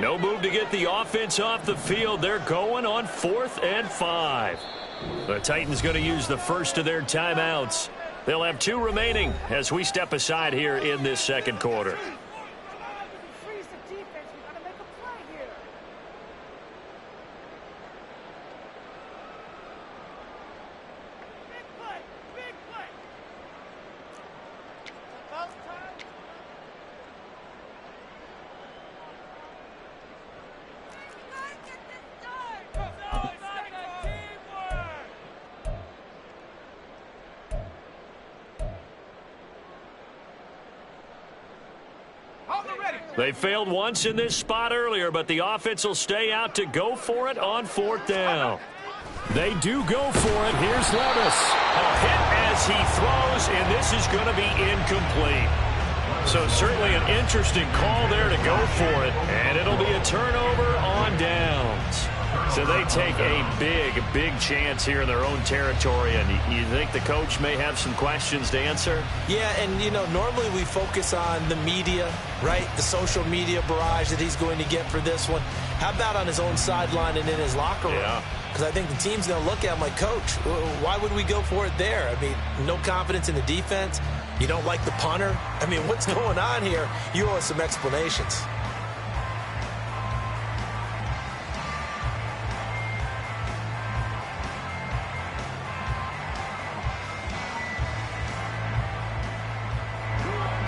No move to get the offense off the field. They're going on 4th and 5. The Titans going to use the first of their timeouts. They'll have 2 remaining as we step aside here in this second quarter. They failed once in this spot earlier, but the offense will stay out to go for it on 4th down. They do go for it. Here's Levis. A hit as he throws, and this is going to be incomplete. So certainly an interesting call there to go for it, and it'll be a turnover on downs. So they take a big chance here in their own territory, and you think the coach may have some questions to answer? Yeah, and, you know, normally we focus on the media, right? The social media barrage that he's going to get for this one. How about on his own sideline and in his locker room? Yeah. Because I think the team's going to look at him like, Coach, why would we go for it there? I mean, no confidence in the defense. You don't like the punter? I mean, what's going on here? You owe us some explanations.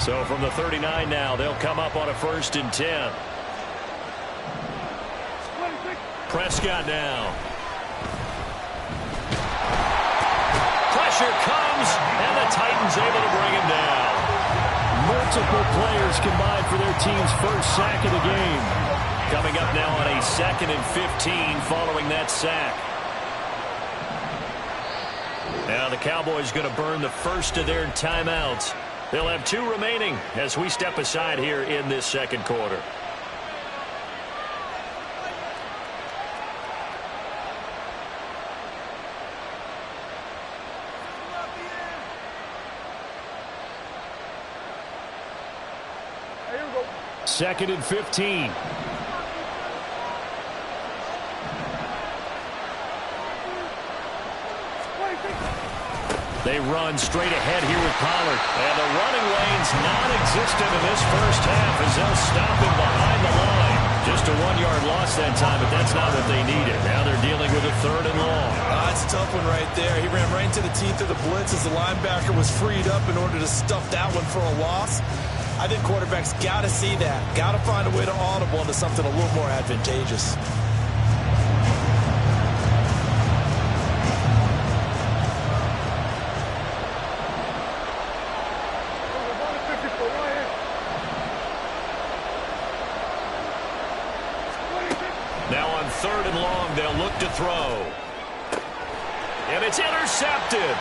So from the 39 now, they'll come up on a 1st and 10. Prescott now. Pressure comes, and the Titans able to bring him down. Multiple players combined for their team's first sack of the game. Coming up now on a 2nd and 15 following that sack. Now the Cowboys going to burn the first of their timeouts. They'll have 2 remaining as we step aside here in this second quarter. Second and 15. They run straight ahead here with Pollard. And the running lane's non-existent in this first half as they'll stop him behind the line. Just a 1-yard loss that time, but that's not what they needed. Now they're dealing with a 3rd and long. That's a tough one right there. He ran right into the teeth of the blitz as the linebacker was freed up in order to stuff that one for a loss. I think quarterbacks got to see that. Got to find a way to audible into something a little more advantageous. Now on 3rd and long, they'll look to throw. And it's intercepted.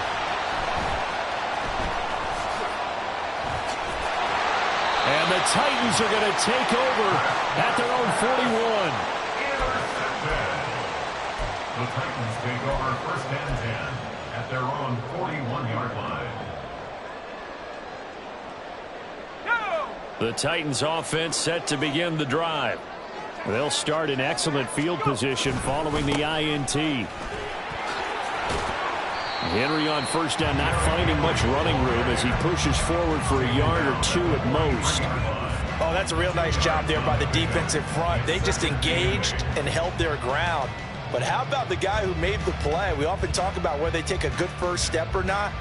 And the Titans are going to take over at their own 41. The Titans take over 1st and 10 at their own 41-yard line. The Titans offense set to begin the drive. They'll start in excellent field position following the INT. Henry on 1st down, not finding much running room as he pushes forward for a yard or 2 at most. Oh, that's a real nice job there by the defensive front. They just engaged and held their ground. But how about the guy who made the play? We often talk about whether they take a good first step or not.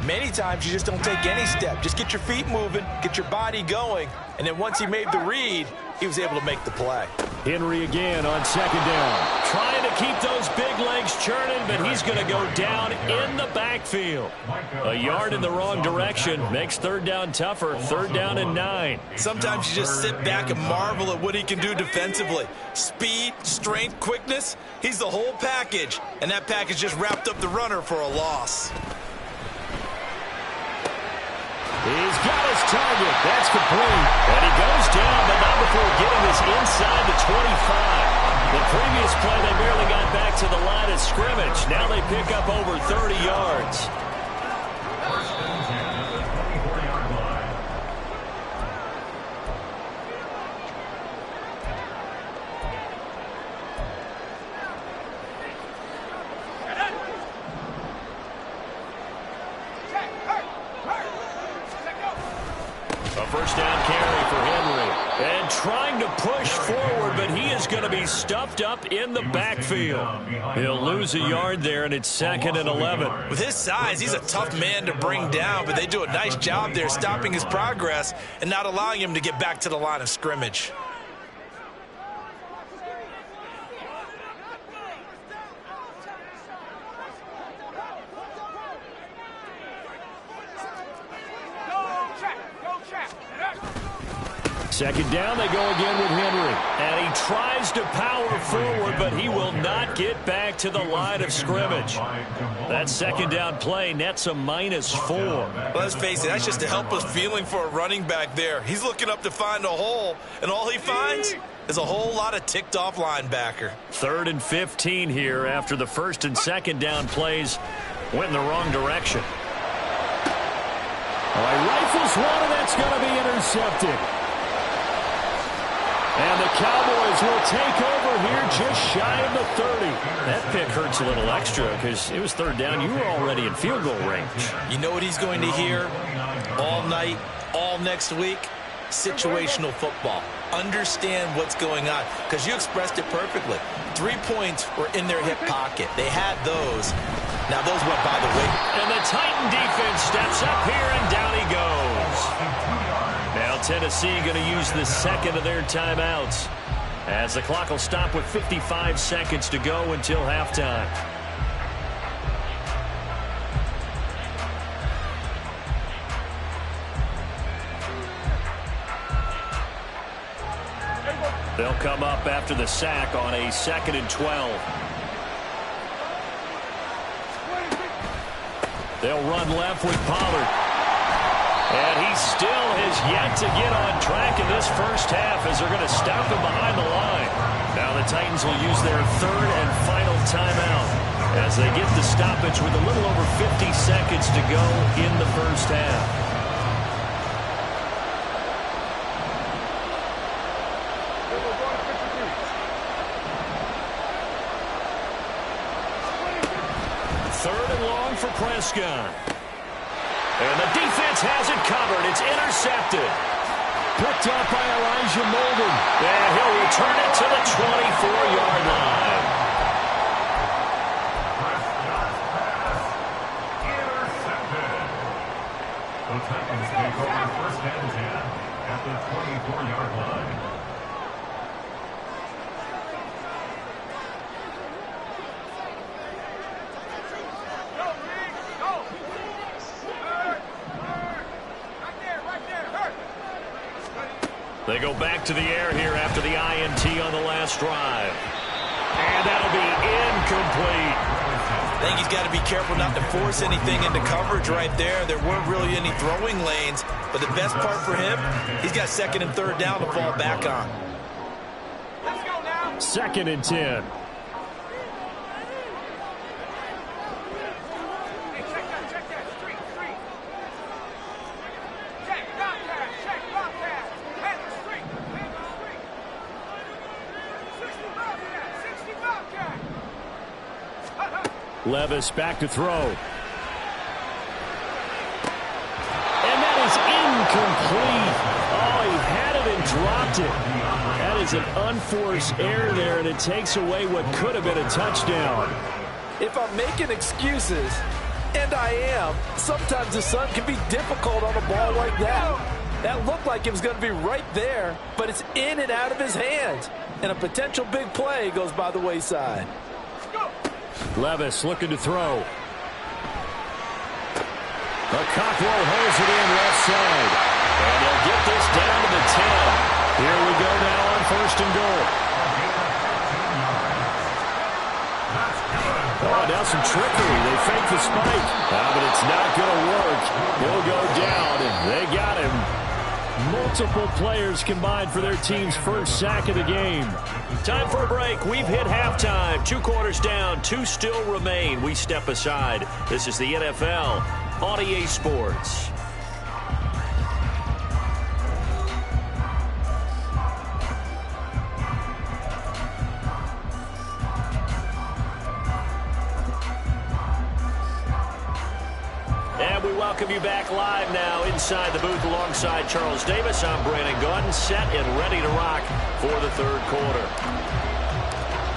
Many times you just don't take any step. Just get your feet moving, get your body going, and then once he made the read, he was able to make the play. Henry again on 2nd down. Trying to keep those big legs churning, but he's going to go down in the backfield. A yard in the wrong direction makes 3rd down tougher. 3rd down and 9. Sometimes you just sit back and marvel at what he can do defensively. Speed, strength, quickness, he's the whole package. And that package just wrapped up the runner for a loss. He's got his target. That's complete. And he goes down, but not before getting this inside the 25. The previous play, they barely got back to the line of scrimmage. Now they pick up over 30 yards. 1st and 10 at the 24-yard line. A first down carry for Henry. And trying to push forward, but he is going to be stuffed up in the backfield. He'll lose a yard there, and it's 2nd and 11. With his size, he's a tough man to bring down, but they do a nice job there stopping his progress and not allowing him to get back to the line of scrimmage. Second down, they go again with Henry. And he tries to power forward, but he will not get back to the line of scrimmage. That second down play nets a -4. Well, let's face it, that's just a helpless feeling for a running back there. He's looking up to find a hole, and all he finds is a whole lot of ticked-off linebacker. 3rd and 15 here after the first and second down plays went in the wrong direction. All right, rifles one, and that's going to be intercepted. And the Cowboys will take over here just shy of the 30. That pick hurts a little extra because it was 3rd down. You were already in field goal range. You know what he's going to hear all night, all next week? Situational football. Understand what's going on, because you expressed it perfectly. 3 points were in their hip pocket. They had those. Now those went by the way. And the Titan defense steps up here, and down he goes. Now Tennessee going to use the second of their timeouts, as the clock will stop with 55 seconds to go until halftime. They'll come up after the sack on a 2nd and 12. They'll run left with Pollard. And he still has yet to get on track in this first half, as they're going to stop him behind the line. Now the Titans will use their 3rd and final timeout as they get the stoppage with a little over 50 seconds to go in the first half. Third and long for Prescott. And the defense has it covered. It's intercepted. Picked up by Elijah Molden. And he'll return it to the 24-yard line. Intercepted. The Titans take over 1st and 10 at the 24-yard line. They go back to the air here after the INT on the last drive. And that'll be incomplete. I think he's got to be careful not to force anything into coverage right there. There weren't really any throwing lanes, but the best part for him, he's got 2nd and 3rd down to fall back on. Let's go now. 2nd and 10. Levis back to throw. And that is incomplete. Oh, he had it and dropped it. That is an unforced error there, and it takes away what could have been a touchdown. If I'm making excuses, and I am, sometimes the sun can be difficult on a ball like that. That looked like it was going to be right there, but it's in and out of his hands. And a potential big play goes by the wayside. Levis looking to throw. The Cockrell holds it in left side. And they'll get this down to the 10. Here we go now on 1st and goal. Oh, now some trickery. They fake the spike. But it's not going to work. He'll go down, and they got him. Multiple players combined for their team's first sack of the game. Time for a break. We've hit halftime. 2 quarters down. 2 still remain. We step aside. This is the NFL on EA Sports. And we welcome have you back live now inside the booth alongside Charles Davis. I'm Brandon Gaudin, set and ready to rock for the third quarter.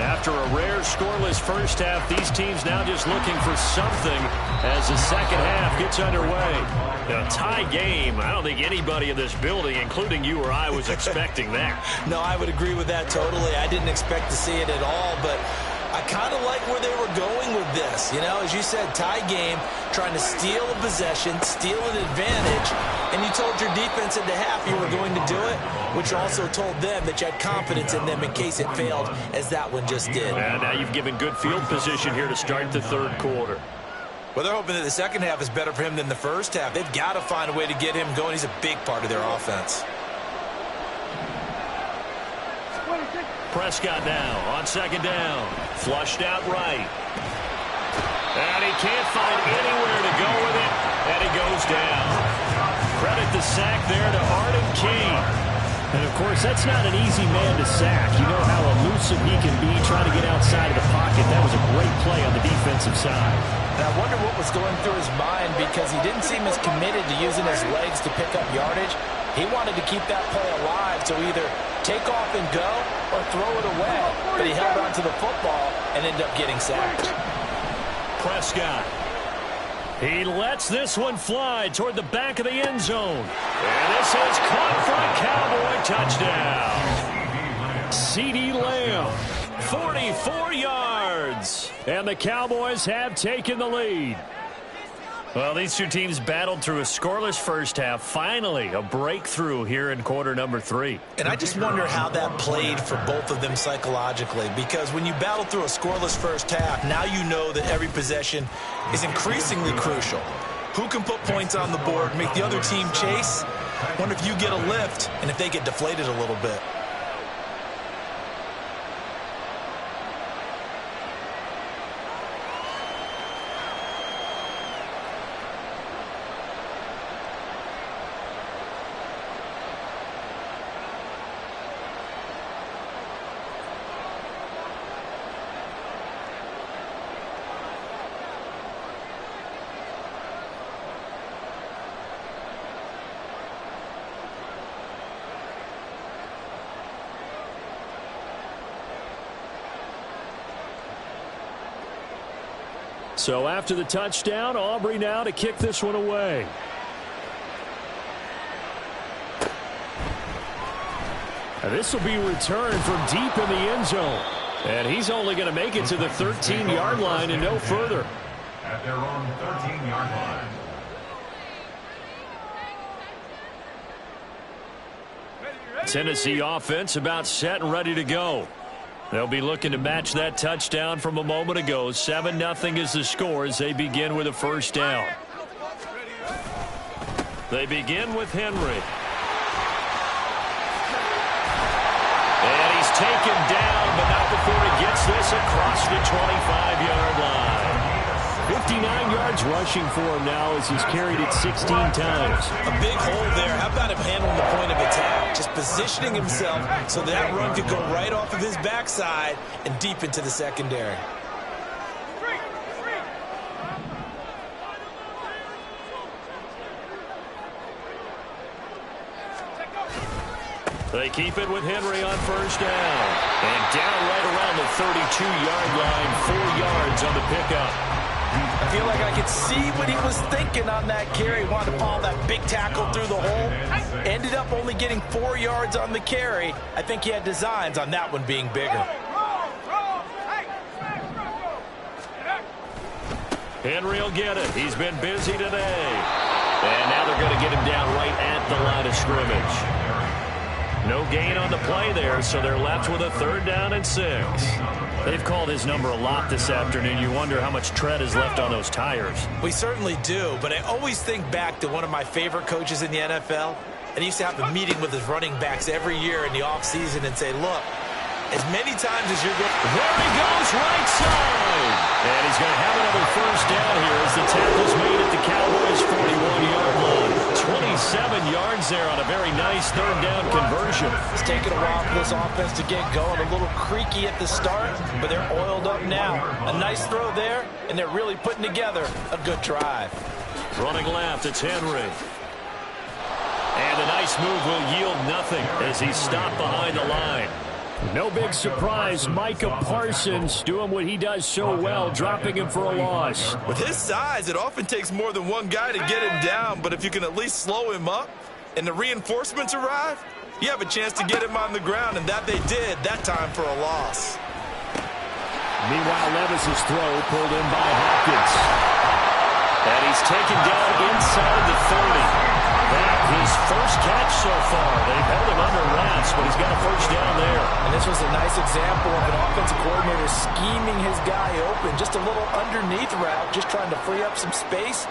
After a rare scoreless first half, these teams now just looking for something as the second half gets underway. A tie game. I don't think anybody in this building, including you or I, was expecting that. No, I would agree with that totally. I didn't expect to see it at all, but I kind of like where they were going with this. You know, as you said, tie game, trying to steal a possession, steal an advantage, and you told your defense at the half you were going to do it, which also told them that you had confidence in them in case it failed, as that one just did. And now you've given good field position here to start the third quarter. Well, they're hoping that the second half is better for him than the first half. They've got to find a way to get him going. He's a big part of their offense. Prescott now on second down. Flushed out right. And he can't find anywhere to go with it. And he goes down. Credit the sack there to Arden Key. And, of course, that's not an easy man to sack. You know how elusive he can be trying to get outside of the pocket. That was a great play on the defensive side. And I wonder what was going through his mind, because he didn't seem as committed to using his legs to pick up yardage. He wanted to keep that play alive, so either take off and go or throw it away. But he held on to the football and ended up getting sacked. Prescott. He lets this one fly toward the back of the end zone. And this is caught for a Cowboy touchdown. CeeDee Lamb, 44 yards. And the Cowboys have taken the lead. Well, these two teams battled through a scoreless first half. Finally, a breakthrough here in quarter number 3. And I just wonder how that played for both of them psychologically, because when you battle through a scoreless first half, now you know that every possession is increasingly crucial. Who can put points on the board, make the other team chase? Wonder if you get a lift and if they get deflated a little bit. So after the touchdown, Aubrey now to kick this one away. And this will be returned from deep in the end zone. And he's only going to make it to the 13-yard line and no further. At their own 13-yard line. Tennessee offense about set and ready to go. They'll be looking to match that touchdown from a moment ago. 7-0 is the score as they begin with a first down. They begin with Henry. And he's taken down, but not before he gets this across the 25-yard line. 59 yards rushing for him now as he's carried it 16 times. A big hole there. How about him handling the point of attack? Just positioning himself so that run could go right off of his backside and deep into the secondary. They keep it with Henry on first down. And down right around the 32-yard line, 4 yards on the pickup. I feel like I could see what he was thinking on that carry. Wanted to follow that big tackle through the hole. Ended up only getting 4 yards on the carry. I think he had designs on that one being bigger. Henry will get it. He's been busy today. And now they're going to get him down right at the line of scrimmage. No gain on the play there, so they're left with a 3rd down and 6. They've called his number a lot this afternoon. You wonder how much tread is left on those tires. We certainly do, but I always think back to one of my favorite coaches in the NFL. And he used to have a meeting with his running backs every year in the offseason and say, look, as many times as you're going... There he goes, right side! And he's going to have another first down here as the tackle's made at the Cowboys' 41-yard line. 27 yards there on a very nice 3rd down conversion. It's taken a while for this offense to get going. A little creaky at the start, but they're oiled up now. A nice throw there, and they're really putting together a good drive. Running left, it's Henry. And a nice move will yield nothing as he's stopped behind the line. No big surprise, Micah Parsons doing what he does so well, dropping him for a loss. With his size, it often takes more than one guy to get him down, but if you can at least slow him up and the reinforcements arrive, you have a chance to get him on the ground, and that they did that time for a loss. Meanwhile, Levis's throw pulled in by Hopkins. And he's taken down inside the 30. His first catch so far. They've held him under wraps, but he's got a first down there. And this was a nice example of an offensive coordinator scheming his guy open. Just a little underneath route, just trying to free up some space,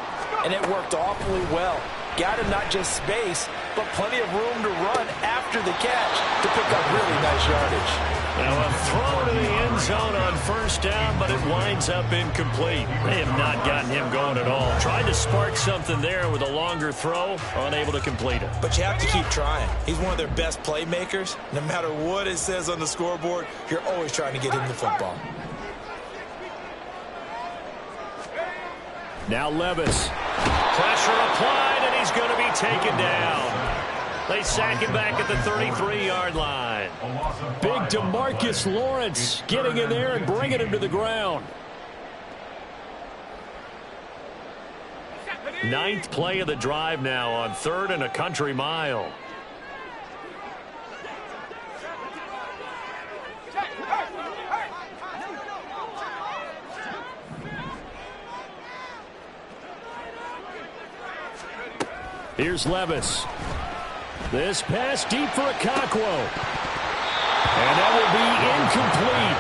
and it worked awfully well. Got him not just space, but plenty of room to run after the catch to pick up really nice yardage. Now a throw to the end zone on first down, but it winds up incomplete. They have not gotten him going at all. Tried to spark something there with a longer throw, unable to complete it. But you have to keep trying. He's one of their best playmakers. No matter what it says on the scoreboard, you're always trying to get him the football. Now Levis. Pressure applied, and he's going to be taken down. They sack him back at the 33-yard line. Big DeMarcus Lawrence getting in there and bringing him to the ground. 9th play of the drive now on 3rd and a country mile. Here's Levis. This pass deep for Okonkwo. And that will be incomplete.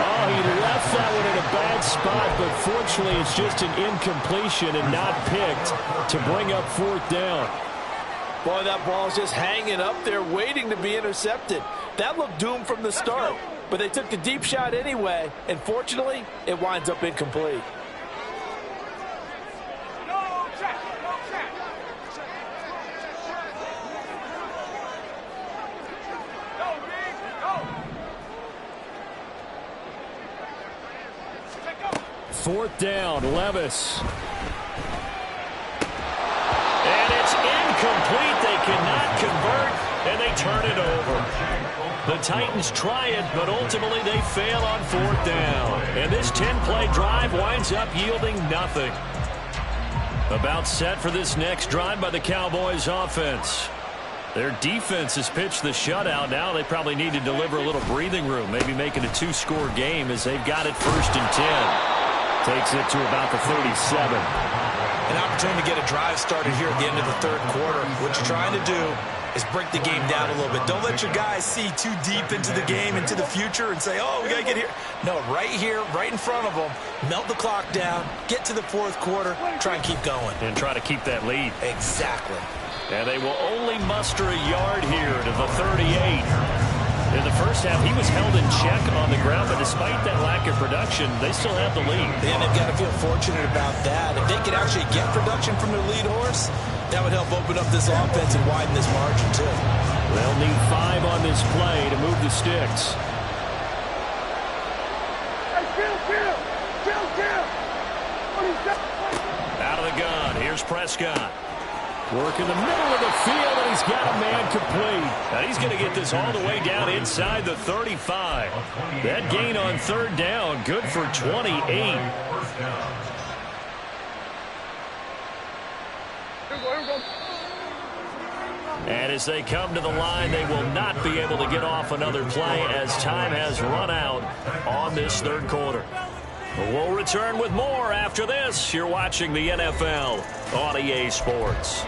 Oh, he left that one in a bad spot, but fortunately it's just an incompletion and not picked to bring up 4th down. Boy, that ball's just hanging up there waiting to be intercepted. That looked doomed from the start, but they took the deep shot anyway, and fortunately, it winds up incomplete. Fourth down, Levis. And it's incomplete. They cannot convert, and they turn it over. The Titans try it, but ultimately they fail on 4th down. And this 10-play drive winds up yielding nothing. About set for this next drive by the Cowboys offense. Their defense has pitched the shutout. Now they probably need to deliver a little breathing room, maybe make it a 2-score game as they've got it 1st and 10. Takes it to about the 37. An opportunity to get a drive started here at the end of the 3rd quarter. What you're trying to do is break the game down a little bit. Don't let your guys see too deep into the game, into the future, and say, oh, we got to get here. No, right here, right in front of them, melt the clock down, get to the 4th quarter, try and keep going. And try to keep that lead. Exactly. And they will only muster a yard here to the 38. In the first half, he was held in check on the ground, but despite that lack of production, they still have the lead. And they've got to feel fortunate about that. If they could actually get production from their lead horse, that would help open up this offense and widen this margin, too. They'll need 5 on this play to move the sticks. Out of the gun, here's Prescott. Work in the middle of the field, and he's got a man complete. Now he's going to get this all the way down inside the 35. That gain on 3rd down, good for 28. And as they come to the line, they will not be able to get off another play as time has run out on this 3rd quarter. We'll return with more after this. You're watching the NFL on EA Sports.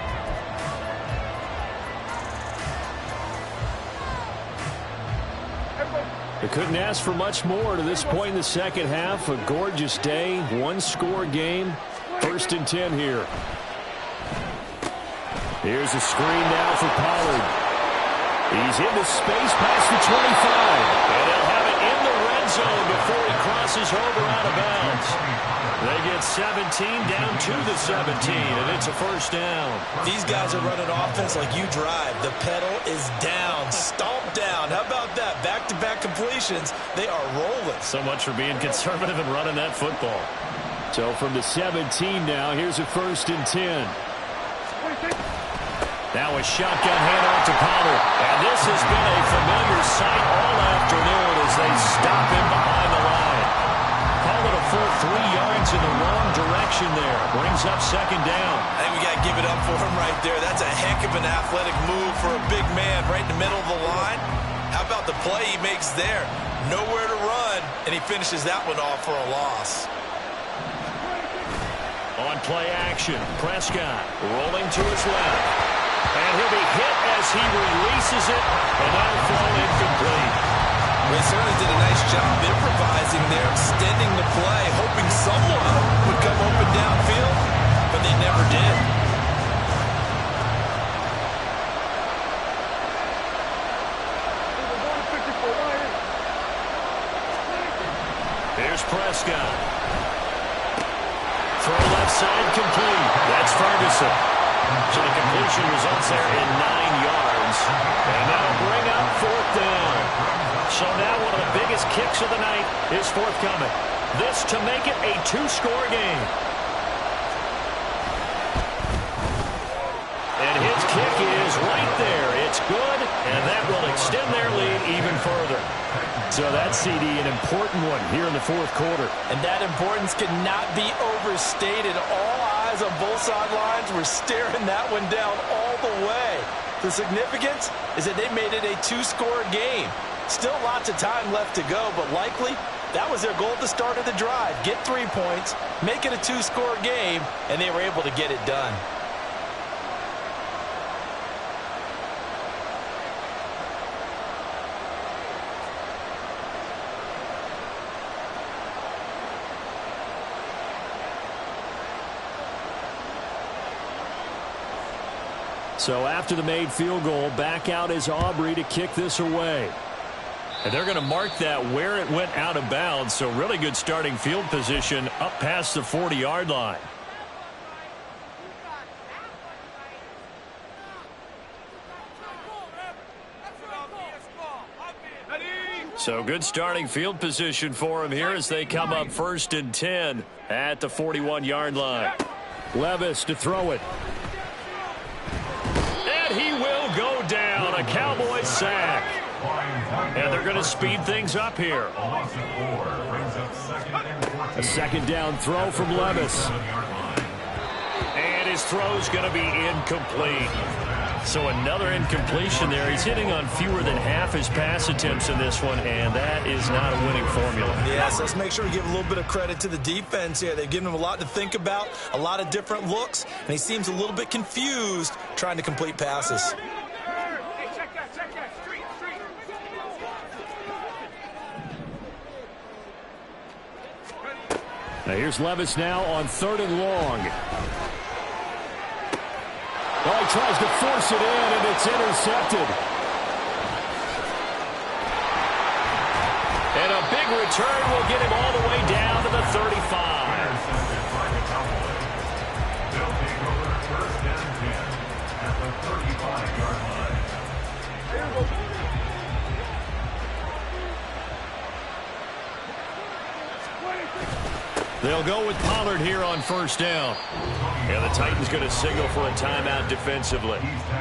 They couldn't ask for much more to this point in the second half. A gorgeous day, 1-score game. 1st and 10 here. Here's a screen now for Pollard. He's into space past the 25. And they'll have it in the red zone before he crosses over out of bounds. They get 17 down to the 17, and it's a 1st down. These guys are running offense like you drive. The pedal is down, stomp down. How about that? Back-to-back completions. They are rolling. So much for being conservative and running that football. So from the 17 now, here's a 1st and 10. Now a shotgun handoff to Pollard. And this has been a familiar sight all afternoon as they stop him behind the line. Call it a full 3 yards in the wrong direction there. Brings up 2nd down. I think we got to give it up for him right there. That's a heck of an athletic move for a big man right in the middle of the line. How about the play he makes there? Nowhere to run, and he finishes that one off for a loss. On play action, Prescott rolling to his left. And he'll be hit as he releases it, and that'll fall incomplete. They certainly did a nice job improvising there, extending the play, hoping someone would come open downfield, but they never did. Here's Prescott. Throw left side complete. That's Ferguson. So the completion results there in 9 yards. And that'll bring up 4th down. So now one of the biggest kicks of the night is forthcoming. This to make it a 2-score game. And his kick is right there. It's good, and that will extend their lead even further. So that CD, an important one here in the 4th quarter. And that importance cannot be overstated. All eyes on both sidelines were staring that one down all the way. The significance is that they made it a 2-score game. Still lots of time left to go, but likely that was their goal at the start of the drive. Get 3 points, make it a 2-score game, and they were able to get it done. So after the made field goal, back out is Aubrey to kick this away. And they're going to mark that where it went out of bounds. So really good starting field position up past the 40-yard line. So good starting field position for him here as they come up 1st and 10 at the 41-yard line. Levis to throw it. And he will go down. A Cowboys sack. And they're going to speed things up here. A 2nd down throw from Levis. And his throw's going to be incomplete. So another incompletion there. He's hitting on fewer than half his pass attempts in this one, and that is not a winning formula. Yes, let's make sure we give a little bit of credit to the defense here. They've given him a lot to think about, a lot of different looks, and he seems a little bit confused trying to complete passes. Now here's Levis now on 3rd and long. Well, he tries to force it in, and it's intercepted. And a big return will get him all the way down to the 35. They'll take over 1st and 10 at the 35-yard line. They'll go with Pollard here on 1st down. And the Titans going to signal for a timeout defensively.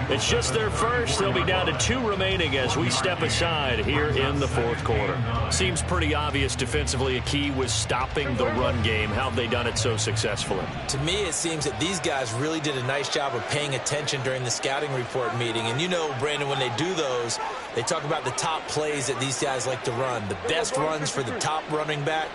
It's just their first. They'll be down to 2 remaining as we step aside here in the 4th quarter. Seems pretty obvious defensively a key was stopping the run game. How have they done it so successfully? To me, it seems that these guys really did a nice job of paying attention during the scouting report meeting. And you know, Brandon, when they do those, they talk about the top plays that these guys like to run. The best runs for the top running back.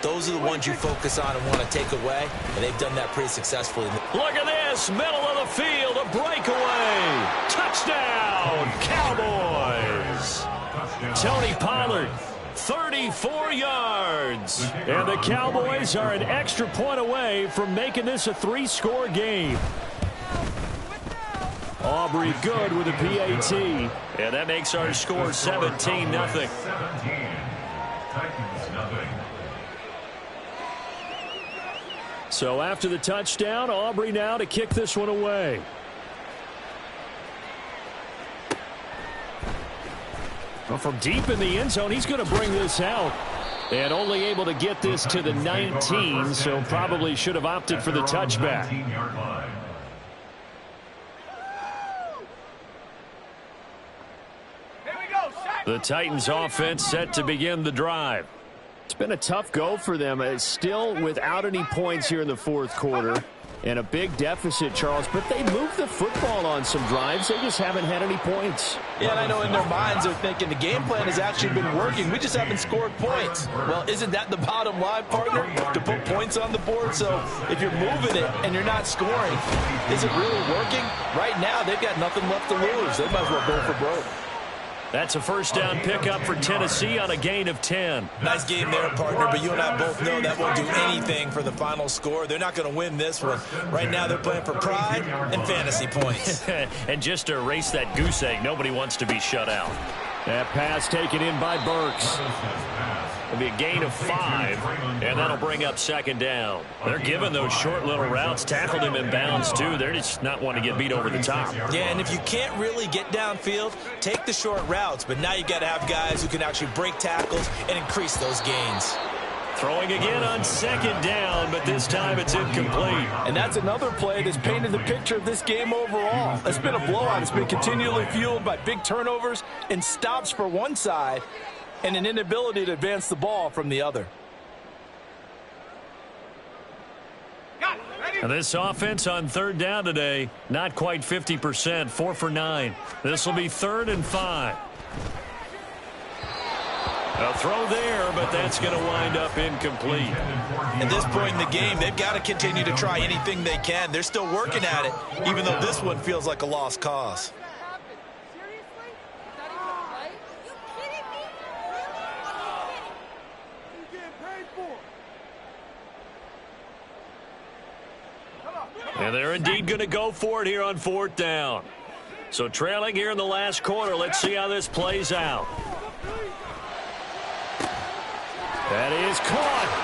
Those are the ones you focus on and want to take away, and they've done that pretty successfully. Look at this, middle of the field, a breakaway. Touchdown, Cowboys. Tony Pollard, 34 yards. And the Cowboys are an extra point away from making this a 3-score game. Aubrey good with a PAT. And that makes our score 17-0. 17. Titans nothing. So after the touchdown, Aubrey now to kick this one away. Well, from deep in the end zone, he's going to bring this out. And only able to get this to the 19, so probably should have opted for the touchback. The Titans offense set to begin the drive. It's been a tough go for them. It's still without any points here in the fourth quarter. And a big deficit, Charles, but they moved the football on some drives. They just haven't had any points. Yeah, and I know in their minds they're thinking the game plan has actually been working. We just haven't scored points. Well, isn't that the bottom line, partner? To put points on the board? So if you're moving it and you're not scoring, is it really working? Right now, they've got nothing left to lose. They might as well go for broke. That's a first down pickup for Tennessee on a gain of 10. Nice game there, partner, but you and I both know that won't do anything for the final score. They're not going to win this one. Right now, they're playing for pride and fantasy points. And just to erase that goose egg, nobody wants to be shut out. That pass taken in by Burks. It'll be a gain of 5, and that'll bring up second down. They're giving those short little routes, tackled him in bounds, too. They're just not wanting to get beat over the top. Yeah, and if you can't really get downfield, take the short routes. But now you got to have guys who can actually break tackles and increase those gains. Throwing again on second down, but this time it's incomplete. And that's another play that's painted the picture of this game overall. It's been a blowout. It's been continually fueled by big turnovers and stops for one side and an inability to advance the ball from the other. And this offense on third down today, not quite 50%, 4 for 9. This will be 3rd and 5. A throw there, but that's going to wind up incomplete. At this point in the game, they've got to continue to try anything they can. They're still working at it, even though this one feels like a lost cause. And they're indeed going to go for it here on 4th down. So trailing here in the last quarter, let's see how this plays out. That is caught.